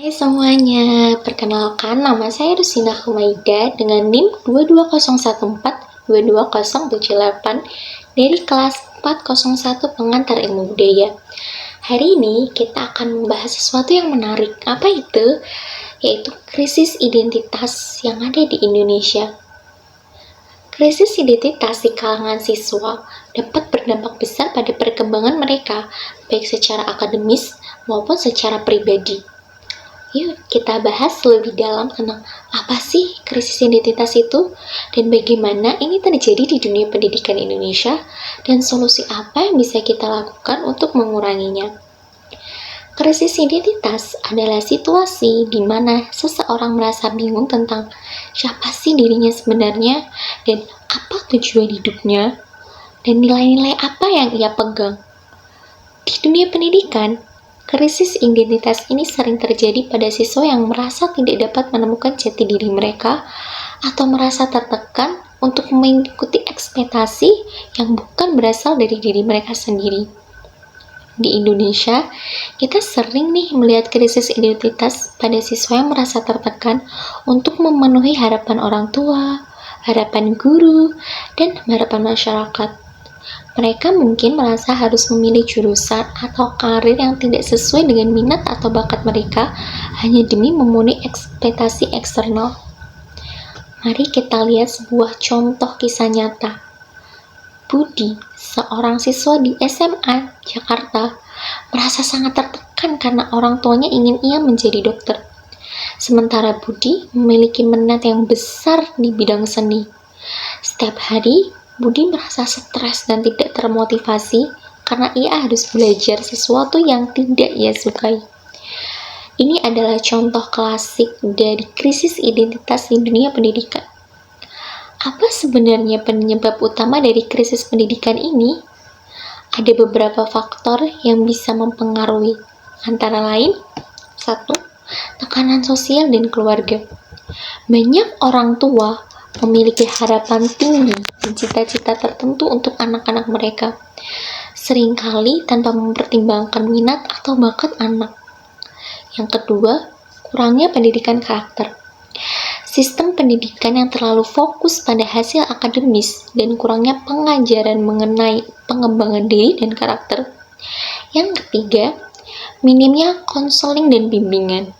Hai semuanya, perkenalkan nama saya Rusina Humaida dengan NIM 22014-22078 dari kelas 401 Pengantar Ilmu Budaya. Hari ini kita akan membahas sesuatu yang menarik. Apa itu? Yaitu krisis identitas yang ada di Indonesia. Krisis identitas di kalangan siswa dapat berdampak besar pada perkembangan mereka, baik secara akademis maupun secara pribadi. Yuk kita bahas lebih dalam tentang apa sih krisis identitas itu dan bagaimana ini terjadi di dunia pendidikan Indonesia dan solusi apa yang bisa kita lakukan untuk menguranginya. Krisis identitas adalah situasi di mana seseorang merasa bingung tentang siapa sih dirinya sebenarnya dan apa tujuan hidupnya dan nilai-nilai apa yang ia pegang. Di dunia pendidikan, krisis identitas ini sering terjadi pada siswa yang merasa tidak dapat menemukan jati diri mereka atau merasa tertekan untuk mengikuti ekspektasi yang bukan berasal dari diri mereka sendiri. Di Indonesia, kita sering melihat krisis identitas pada siswa yang merasa tertekan untuk memenuhi harapan orang tua, harapan guru, dan harapan masyarakat. Mereka mungkin merasa harus memilih jurusan atau karir yang tidak sesuai dengan minat atau bakat mereka hanya demi memenuhi ekspektasi eksternal. Mari kita lihat sebuah contoh kisah nyata. Budi, seorang siswa di SMA Jakarta, merasa sangat tertekan karena orang tuanya ingin ia menjadi dokter. Sementara Budi memiliki minat yang besar di bidang seni. Setiap hari, Budi merasa stres dan tidak termotivasi karena ia harus belajar sesuatu yang tidak ia sukai. Ini adalah contoh klasik dari krisis identitas di dunia pendidikan. Apa sebenarnya penyebab utama dari krisis pendidikan ini? Ada beberapa faktor yang bisa mempengaruhi, antara lain 1. Tekanan sosial dan keluarga. Banyak orang tua memiliki harapan tinggi dan cita-cita tertentu untuk anak-anak mereka, seringkali tanpa mempertimbangkan minat atau bakat anak. Yang kedua, kurangnya pendidikan karakter. Sistem pendidikan yang terlalu fokus pada hasil akademis dan kurangnya pengajaran mengenai pengembangan diri dan karakter. Yang ketiga, minimnya konseling dan bimbingan.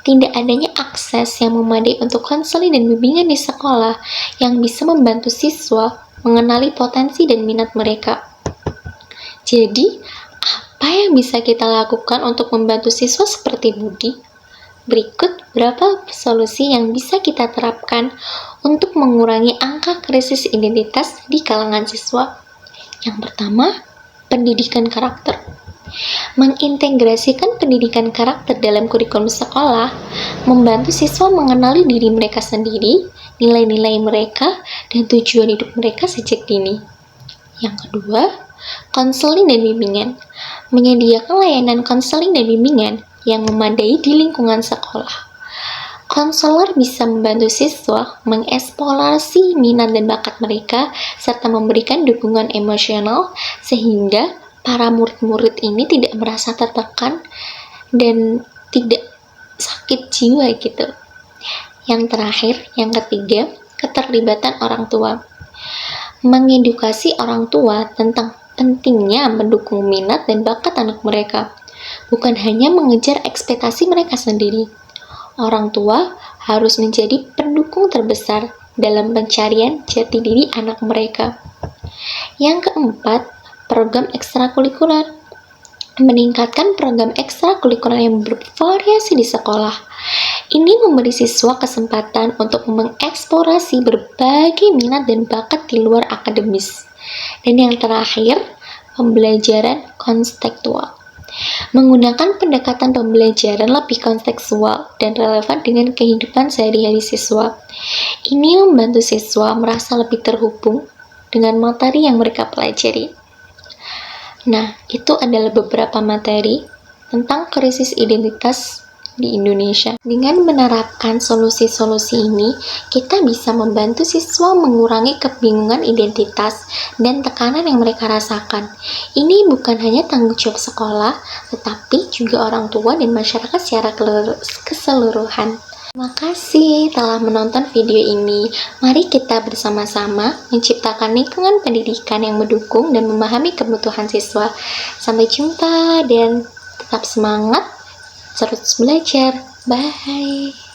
Tidak adanya akses yang memadai untuk konseling dan bimbingan di sekolah yang bisa membantu siswa mengenali potensi dan minat mereka. Jadi, apa yang bisa kita lakukan untuk membantu siswa seperti Budi? Berikut beberapa solusi yang bisa kita terapkan untuk mengurangi angka krisis identitas di kalangan siswa. Yang pertama, pendidikan karakter. Mengintegrasikan pendidikan karakter dalam kurikulum sekolah membantu siswa mengenali diri mereka sendiri, nilai-nilai mereka, dan tujuan hidup mereka sejak dini. Yang kedua, konseling dan bimbingan. Menyediakan layanan konseling dan bimbingan yang memadai di lingkungan sekolah. Konselor bisa membantu siswa mengeksplorasi minat dan bakat mereka serta memberikan dukungan emosional sehingga para murid-murid ini tidak merasa tertekan dan tidak sakit jiwa gitu. Yang terakhir, yang ketiga, keterlibatan orang tua. Mengedukasi orang tua tentang pentingnya mendukung minat dan bakat anak mereka, bukan hanya mengejar ekspektasi mereka sendiri. Orang tua harus menjadi pendukung terbesar dalam pencarian jati diri anak mereka. Yang keempat, program ekstrakurikuler. Meningkatkan program ekstrakurikuler yang bervariasi di sekolah. Ini memberi siswa kesempatan untuk mengeksplorasi berbagai minat dan bakat di luar akademis. Dan yang terakhir, pembelajaran kontekstual. Menggunakan pendekatan pembelajaran lebih kontekstual dan relevan dengan kehidupan sehari-hari siswa. Ini membantu siswa merasa lebih terhubung dengan materi yang mereka pelajari. Nah, itu adalah beberapa materi tentang krisis identitas di Indonesia. Dengan menerapkan solusi-solusi ini, kita bisa membantu siswa mengurangi kebingungan identitas dan tekanan yang mereka rasakan. Ini bukan hanya tanggung jawab sekolah, tetapi juga orang tua dan masyarakat secara keseluruhan. Terima kasih telah menonton video ini. Mari kita bersama-sama menciptakan lingkungan pendidikan yang mendukung dan memahami kebutuhan siswa. Sampai jumpa dan tetap semangat, terus belajar. Bye.